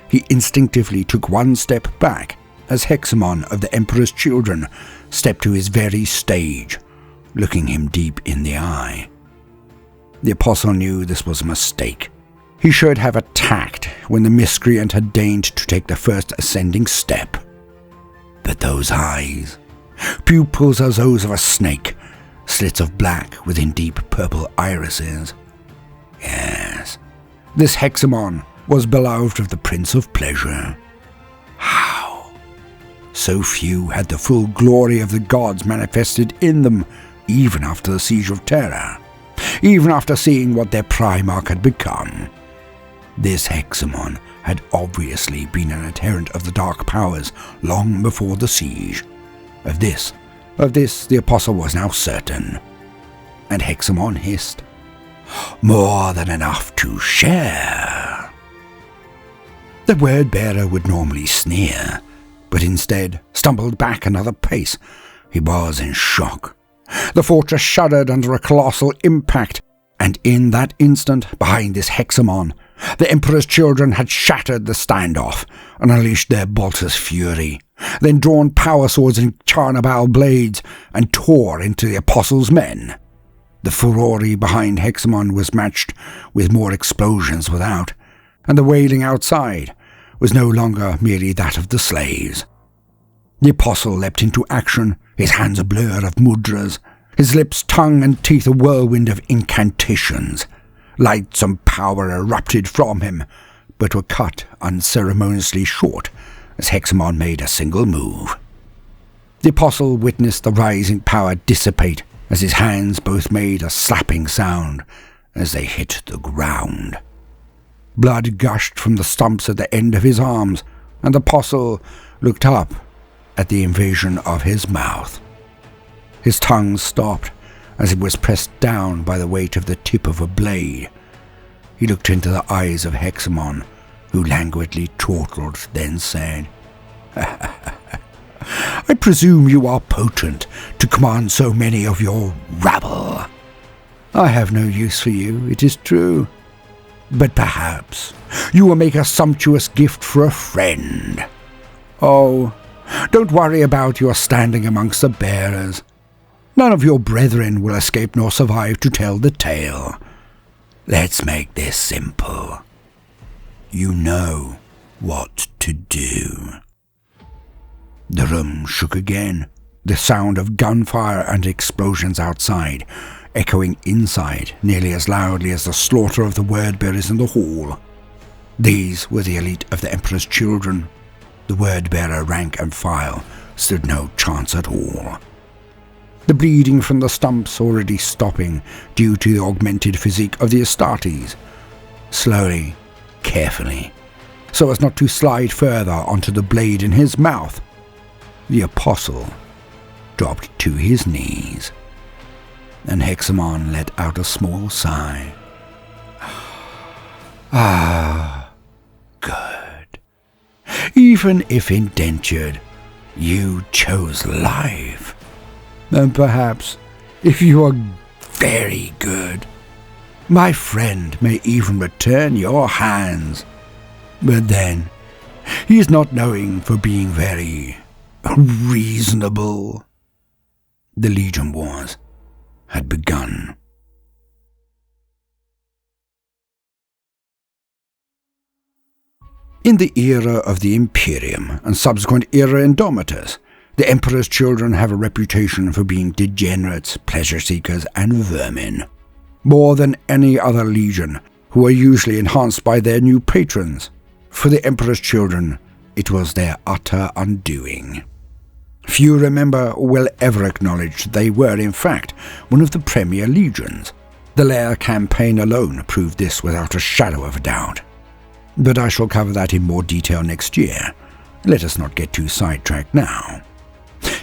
He instinctively took one step back as Hexamon of the Emperor's children stepped to his very stage, looking him deep in the eye. The apostle knew this was a mistake. He should have attacked when the miscreant had deigned to take the first ascending step. But those eyes, pupils as those of a snake, slits of black within deep purple irises. Yes, this Hexamon was beloved of the Prince of Pleasure. How? So few had the full glory of the gods manifested in them, even after the Siege of Terra, even after seeing what their Primarch had become. This Hexamon had obviously been an adherent of the Dark Powers long before the siege. Of this the apostle was now certain. And Hexamon hissed, "More than enough to share." The word-bearer would normally sneer, but instead stumbled back another pace. He was in shock. The fortress shuddered under a colossal impact, and in that instant, behind this Hexamon, the Emperor's children had shattered the standoff and unleashed their bolter's fury, then drawn power swords and charnabal blades and tore into the apostle's men. The furore behind Hexamon was matched with more explosions without, and the wailing outside was no longer merely that of the slaves. The apostle leapt into action, his hands a blur of mudras, his lips, tongue, and teeth a whirlwind of incantations. Lights and power erupted from him, but were cut unceremoniously short as Hexamon made a single move. The apostle witnessed the rising power dissipate as his hands both made a slapping sound as they hit the ground. Blood gushed from the stumps at the end of his arms, and the apostle looked up at the invasion of his mouth. His tongue stopped as it was pressed down by the weight of the tip of a blade. He looked into the eyes of Hexamon, who languidly chortled, then said, "I presume you are potent to command so many of your rabble. I have no use for you, it is true, but perhaps you will make a sumptuous gift for a friend. Oh, don't worry about your standing amongst the bearers. None of your brethren will escape nor survive to tell the tale. Let's make this simple. You know what to do." The room shook again, the sound of gunfire and explosions outside echoing inside nearly as loudly as the slaughter of the word-bearers in the hall. These were the elite of the Emperor's children. The word-bearer rank and file stood no chance at all. The bleeding from the stumps already stopping due to the augmented physique of the Astartes. Slowly, carefully, so as not to slide further onto the blade in his mouth, the apostle dropped to his knees, and Hexamon let out a small sigh. Ah, good. Even if indentured, you chose life. And perhaps, if you are very good, my friend may even return your hands. But then, he is not known for being very reasonable. The Legion Wars had begun. In the era of the Imperium and subsequent era Indomitus, the Emperor's children have a reputation for being degenerates, pleasure-seekers, and vermin. More than any other legion, who are usually enhanced by their new patrons. For the Emperor's children, it was their utter undoing. Few remember or will ever acknowledge they were, in fact, one of the premier legions. The Lair campaign alone proved this without a shadow of a doubt. But I shall cover that in more detail next year. Let us not get too sidetracked now.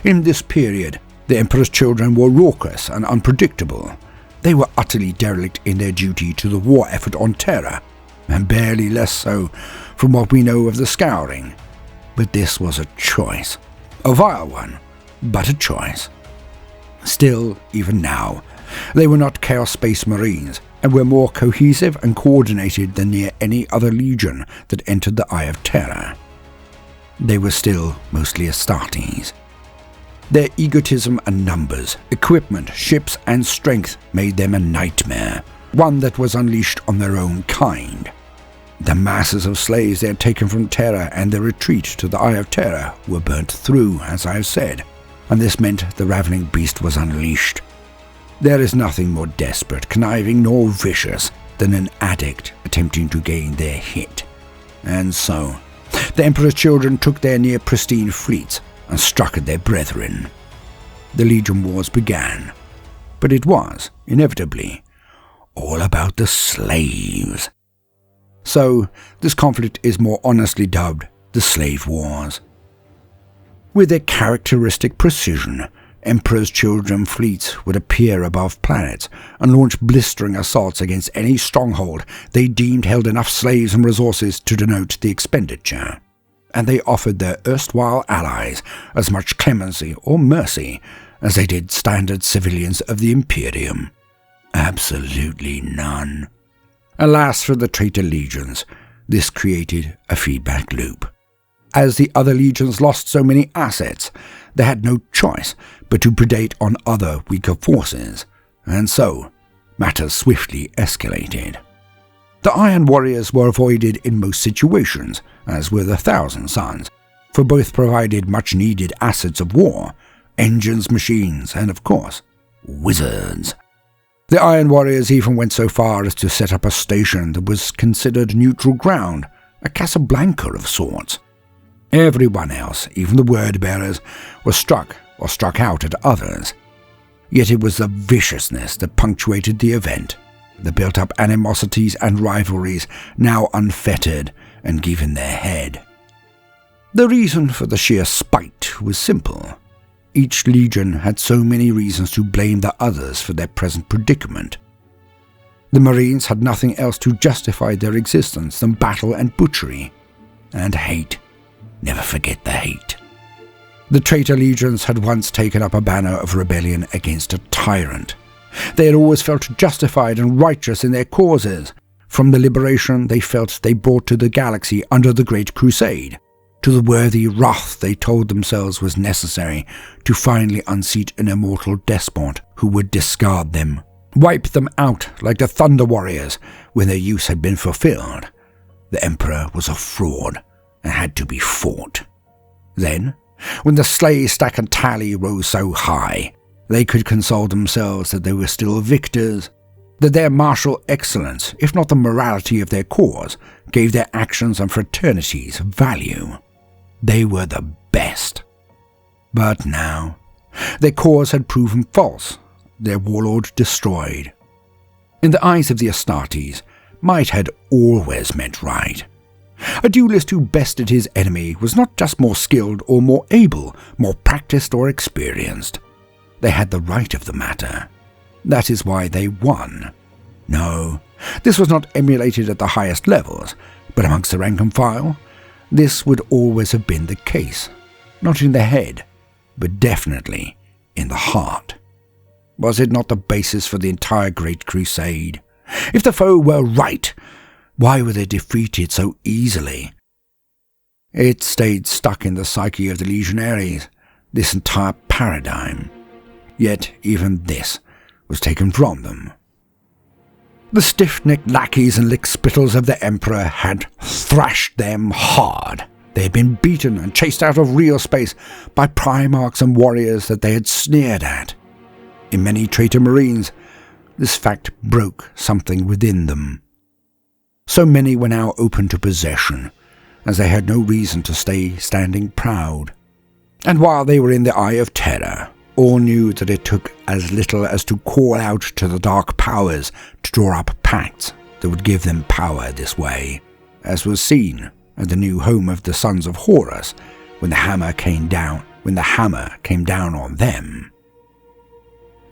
In this period, the Emperor's children were raucous and unpredictable. They were utterly derelict in their duty to the war effort on Terra, and barely less so from what we know of the Scouring. But this was a choice. A vile one, but a choice. Still, even now, they were not Chaos Space Marines, and were more cohesive and coordinated than near any other legion that entered the Eye of Terror. They were still mostly Astartes. Their egotism and numbers, equipment, ships and strength made them a nightmare, one that was unleashed on their own kind. The masses of slaves they had taken from Terra and their retreat to the Eye of Terror were burnt through, as I have said, and this meant the ravening beast was unleashed. There is nothing more desperate, conniving, nor vicious than an addict attempting to gain their hit. And so, the Emperor's children took their near-pristine fleets and struck at their brethren. The Legion Wars began, but it was, inevitably, all about the slaves. So, this conflict is more honestly dubbed the Slave Wars. With their characteristic precision, Emperor's children fleets would appear above planets and launch blistering assaults against any stronghold they deemed held enough slaves and resources to denote the expenditure. And they offered their erstwhile allies as much clemency or mercy as they did standard civilians of the Imperium. Absolutely none. Alas for the traitor legions, this created a feedback loop. As the other legions lost so many assets, they had no choice but to predate on other weaker forces, and so matters swiftly escalated. The Iron Warriors were avoided in most situations, as were the Thousand Sons, for both provided much-needed assets of war, engines, machines, and of course, wizards. The Iron Warriors even went so far as to set up a station that was considered neutral ground, a Casablanca of sorts. Everyone else, even the word-bearers, was struck or struck out at others. Yet it was the viciousness that punctuated the event, the built-up animosities and rivalries now unfettered and given their head. The reason for the sheer spite was simple. Each legion had so many reasons to blame the others for their present predicament. The Marines had nothing else to justify their existence than battle and butchery. And hate. Never forget the hate. The traitor legions had once taken up a banner of rebellion against a tyrant. They had always felt justified and righteous in their causes, from the liberation they felt they brought to the galaxy under the Great Crusade, to the worthy wrath they told themselves was necessary to finally unseat an immortal despot who would discard them, wipe them out like the Thunder Warriors when their use had been fulfilled. The Emperor was a fraud and had to be fought. Then, when the slay stack and tally rose so high, They could console themselves that they were still victors, that their martial excellence, if not the morality of their cause, gave their actions and fraternities value. They were the best. But now, their cause had proven false, their warlord destroyed. In the eyes of the Astartes, might had always meant right. A duelist who bested his enemy was not just more skilled or more able, more practiced or experienced. They had the right of the matter. That is why they won. No, this was not emulated at the highest levels, but amongst the rank and file, this would always have been the case. Not in the head, but definitely in the heart. Was it not the basis for the entire Great Crusade? If the foe were right, why were they defeated so easily? It stayed stuck in the psyche of the legionaries, this entire paradigm. Yet even this was taken from them. The stiff-necked lackeys and lickspittles of the Emperor had thrashed them hard. They had been beaten and chased out of real space by primarchs and warriors that they had sneered at. In many traitor marines, this fact broke something within them. So many were now open to possession, as they had no reason to stay standing proud. And while they were in the eye of terror, all knew that it took as little as to call out to the dark powers to draw up pacts that would give them power this way, as was seen at the new home of the sons of Horus when the hammer came down on them.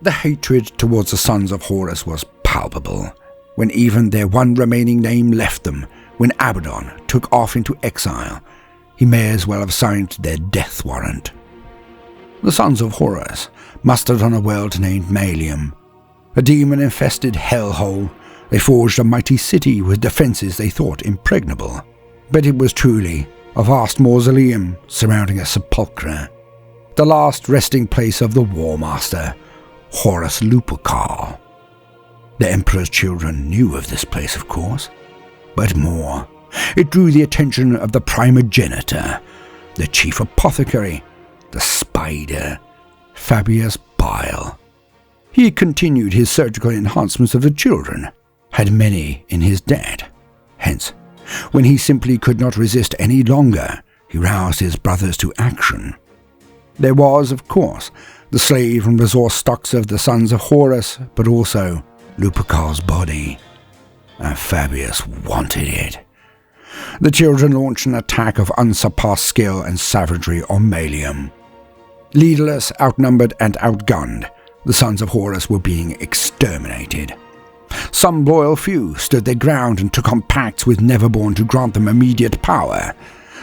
The hatred towards the sons of Horus was palpable, when even their one remaining name left them. When Abaddon took off into exile, he may as well have signed their death warrant. The sons of Horus mustered on a world named Malium, a demon-infested hellhole. They forged a mighty city with defences they thought impregnable, but it was truly a vast mausoleum surrounding a sepulchre, the last resting place of the War Master, Horus Lupercal. The Emperor's children knew of this place, of course, but more. It drew the attention of the primogenitor, the chief apothecary, the spider, Fabius Bile. He continued his surgical enhancements of the children, had many in his debt. Hence, when he simply could not resist any longer, he roused his brothers to action. There was, of course, the slave and resource stocks of the sons of Horus, but also Lupercal's body. And Fabius wanted it. The children launched an attack of unsurpassed skill and savagery on Malium. Leaderless, outnumbered, and outgunned, the sons of Horus were being exterminated. Some loyal few stood their ground and took on pacts with Neverborn to grant them immediate power.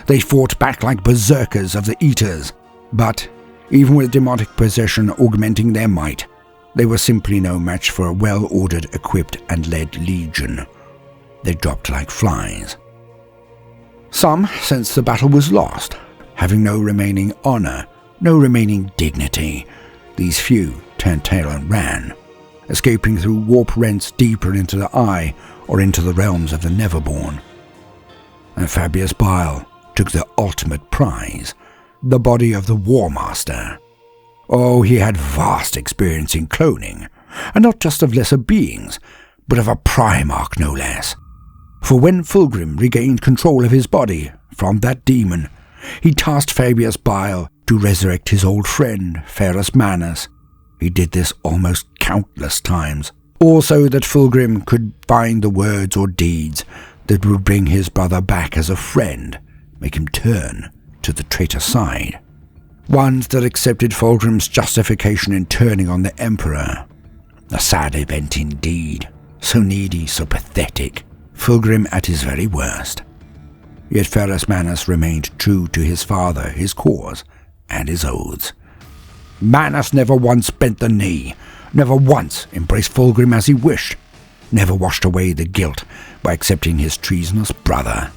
They fought back like berserkers of the Eaters, but even with demonic possession augmenting their might, they were simply no match for a well-ordered, equipped, and led legion. They dropped like flies. Some sensed the battle was lost, having no remaining honor, no remaining dignity. These few turned tail and ran, escaping through warp rents deeper into the eye or into the realms of the Neverborn. And Fabius Bile took the ultimate prize, the body of the War Master. Oh, he had vast experience in cloning, and not just of lesser beings, but of a Primarch no less. For when Fulgrim regained control of his body from that demon, he tasked Fabius Bile to resurrect his old friend, Ferrus Manus. He did this almost countless times, also that Fulgrim could find the words or deeds that would bring his brother back as a friend, make him turn to the traitor side. Ones that accepted Fulgrim's justification in turning on the Emperor. A sad event indeed, so needy, so pathetic, Fulgrim at his very worst. Yet Ferrus Manus remained true to his father, his cause, and his oaths. Manus never once bent the knee, never once embraced Fulgrim as he wished, never washed away the guilt by accepting his treasonous brother.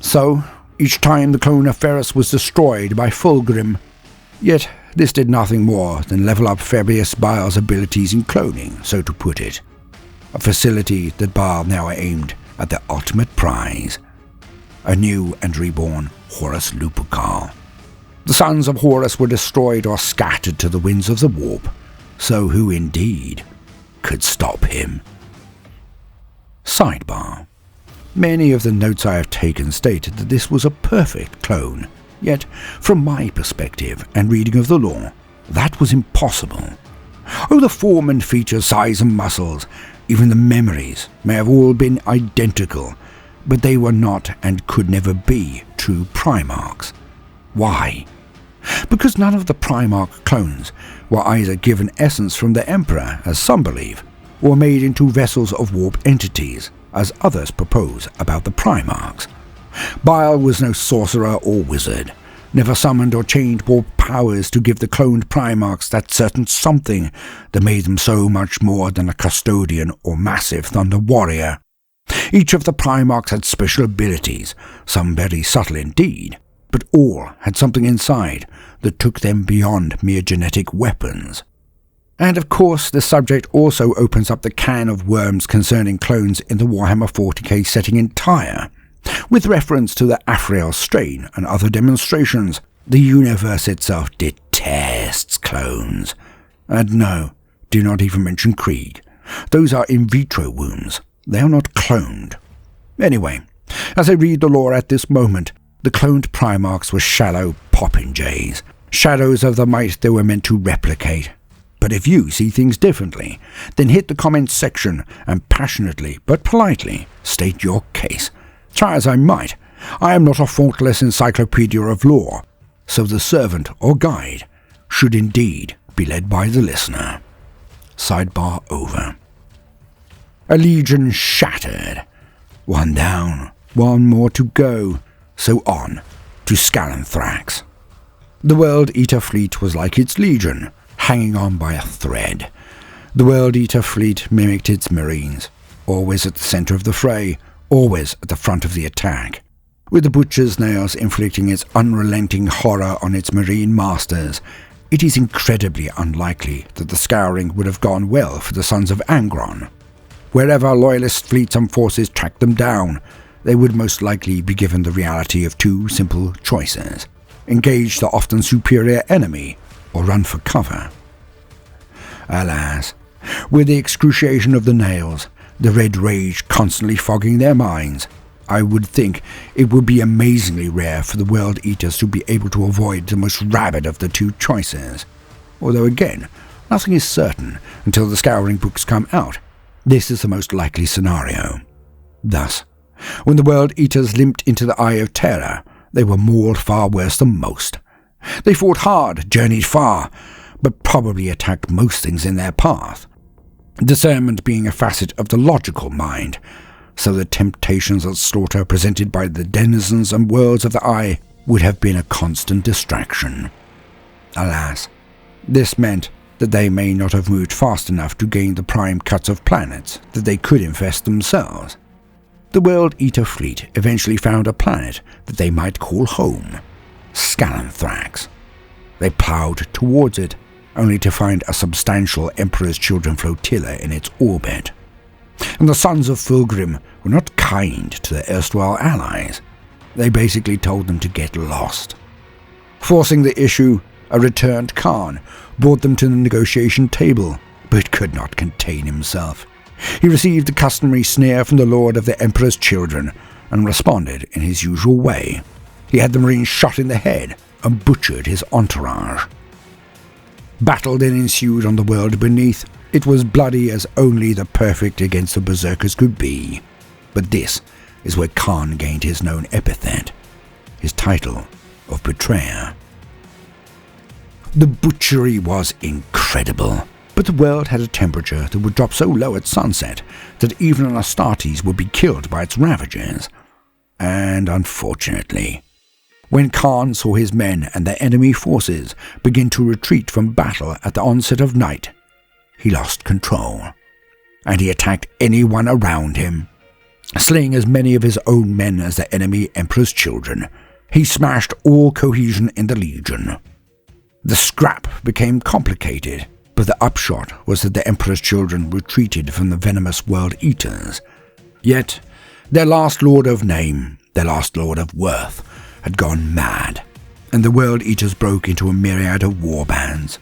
So, each time the clone of Ferrus was destroyed by Fulgrim, yet this did nothing more than level up Fabius Bile's abilities in cloning, so to put it. A facility that Bile now aimed at the ultimate prize, a new and reborn Horus Lupercal. The sons of Horus were destroyed or scattered to the winds of the warp, So who indeed could stop him? Sidebar. Many of the notes I have taken stated that this was a perfect clone, yet from my perspective and reading of the lore, that was impossible. Oh, the form and features, size and muscles, even the memories may have all been identical, but they were not and could never be true Primarchs. Why? Because none of the Primarch clones were either given essence from the Emperor, as some believe, or made into vessels of warp entities, as others propose about the Primarchs. Bile was no sorcerer or wizard, never summoned or chained warp powers to give the cloned Primarchs that certain something that made them so much more than a custodian or massive thunder warrior. Each of the Primarchs had special abilities, some very subtle indeed, but all had something inside that took them beyond mere genetic weapons. And of course, the subject also opens up the can of worms concerning clones in the Warhammer 40k setting entire. With reference to the Afriel strain and other demonstrations, the universe itself detests clones. And no, do not even mention Krieg. Those are in vitro wombs. They are not cloned. Anyway, as I read the lore at this moment, the cloned Primarchs were shallow popinjays, shadows of the might they were meant to replicate. But if you see things differently, then hit the comments section and passionately but politely state your case. Try as I might, I am not a faultless encyclopedia of lore, so the servant or guide should indeed be led by the listener. Sidebar over. A legion shattered. One down, one more to go, so on to Scalanthrax. The World Eater fleet was like its legion, hanging on by a thread. The World Eater fleet mimicked its marines, always at the centre of the fray, always at the front of the attack, with the butcher's nails inflicting its unrelenting horror on its marine masters. It is incredibly unlikely that the Scouring would have gone well for the Sons of Angron. Wherever loyalist fleets and forces tracked them down, they would most likely be given the reality of two simple choices: engage the often superior enemy, or run for cover. Alas, with the excruciation of the nails, the red rage constantly fogging their minds, I would think it would be amazingly rare for the World Eaters to be able to avoid the most rabid of the two choices. Although again, nothing is certain until the Scouring books come out. This is the most likely scenario. Thus, when the World Eaters limped into the Eye of Terror, they were mauled far worse than most. They fought hard, journeyed far, but probably attacked most things in their path. Discernment being a facet of the logical mind, so the temptations of slaughter presented by the denizens and worlds of the Eye would have been a constant distraction. Alas, this meant that they may not have moved fast enough to gain the prime cuts of planets that they could infest themselves. The World Eater fleet eventually found a planet that they might call home, Scalanthrax. They ploughed towards it, only to find a substantial Emperor's Children flotilla in its orbit. And the Sons of Fulgrim were not kind to their erstwhile allies. They basically told them to get lost. Forcing the issue, a returned Khan brought them to the negotiation table, but could not contain himself. He received the customary sneer from the Lord of the Emperor's Children, and responded in his usual way. He had the Marine shot in the head and butchered his entourage. Battle then ensued on the world beneath. It was bloody as only the perfect against the berserkers could be. But this is where Khan gained his known epithet, his title of Betrayer. The butchery was incredible, but the world had a temperature that would drop so low at sunset that even an Astartes would be killed by its ravages. And unfortunately, when Khan saw his men and their enemy forces begin to retreat from battle at the onset of night, he lost control, and he attacked anyone around him. Slaying as many of his own men as the enemy Emperor's Children, he smashed all cohesion in the Legion. The scrap became complicated, but the upshot was that the Emperor's Children retreated from the venomous World Eaters. Yet, their last Lord of Name, their last Lord of Worth, had gone mad, and the World Eaters broke into a myriad of warbands.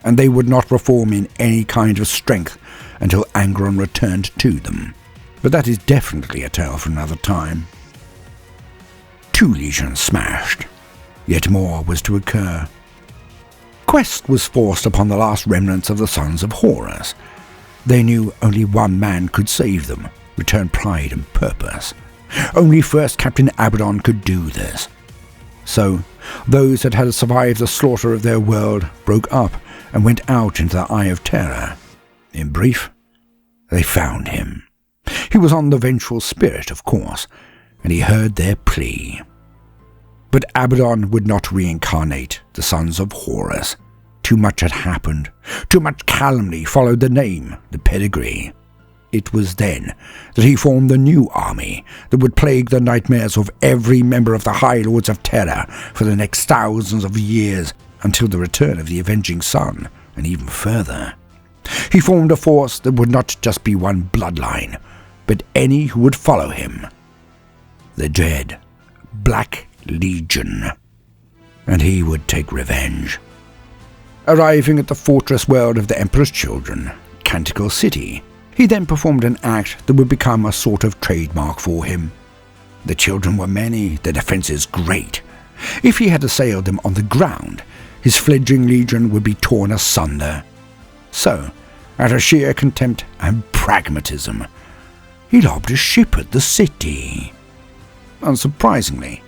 and they would not reform in any kind of strength until Angron returned to them. But that is definitely a tale for another time. 2 legions smashed, yet more was to occur. Quest was forced upon the last remnants of the sons of Horus. They knew only one man could save them, return pride and purpose. Only First Captain Abaddon could do this. So, those that had survived the slaughter of their world broke up and went out into the Eye of Terror. In brief, they found him. He was on the vengeful spirit, of course, and he heard their plea. But Abaddon would not reincarnate the sons of Horus. Too much had happened. Too much calumny followed the name, the pedigree. It was then that he formed the new army that would plague the nightmares of every member of the High Lords of Terror for the next thousands of years until the return of the Avenging Sun, and even further. He formed a force that would not just be one bloodline, but any who would follow him. The dread Black Legion. And he would take revenge. Arriving at the fortress world of the Emperor's Children, Canticle City, he then performed an act that would become a sort of trademark for him. The children were many, their defences great. If he had assailed them on the ground, his fledgling legion would be torn asunder. So, out of sheer contempt and pragmatism, he lobbed a ship at the city. Unsurprisingly,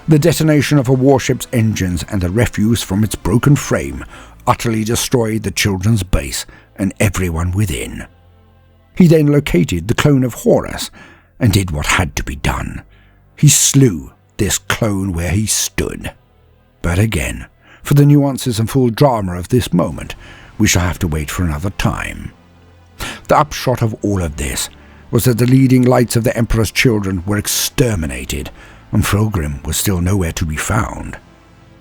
the detonation of a warship's engines and the refuse from its broken frame utterly destroyed the children's base and everyone within. He then located the clone of Horus and did what had to be done. He slew this clone where he stood. But again, for the nuances and full drama of this moment, we shall have to wait for another time. The upshot of all of this was that the leading lights of the Emperor's Children were exterminated, and Fulgrim was still nowhere to be found.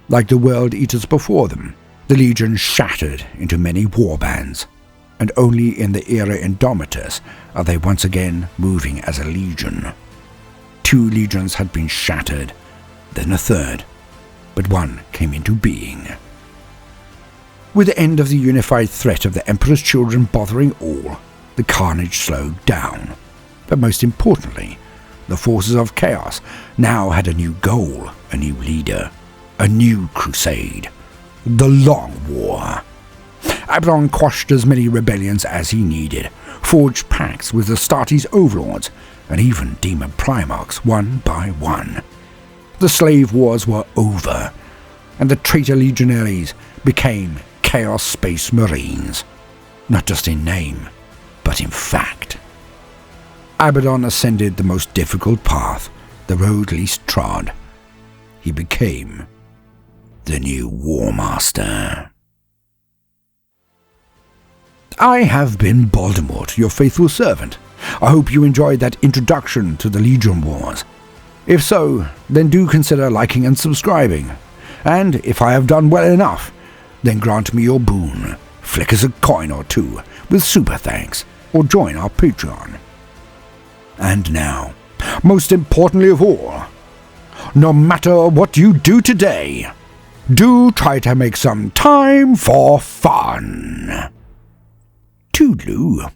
Like the World Eaters before them, the Legion shattered into many warbands, and only in the era Indomitus are they once again moving as a legion. 2 legions had been shattered, then a third, but one came into being. With the end of the unified threat of the Emperor's Children bothering all, the carnage slowed down. But most importantly, the forces of chaos now had a new goal, a new leader, a new crusade, the Long War. Abaddon quashed as many rebellions as he needed, forged pacts with Astartes' overlords, and even demon primarchs one by one. The slave wars were over, and the traitor legionaries became Chaos Space Marines, not just in name, but in fact. Abaddon ascended the most difficult path, the road least trod. He became the new War Master. I have been Baldermort, your faithful servant. I hope you enjoyed that introduction to the Legion Wars. If so, then do consider liking and subscribing. And if I have done well enough, then grant me your boon. Flick us a coin or two with super thanks, or join our Patreon. And now, most importantly of all, no matter what you do today, do try to make some time for fun. Toodaloo.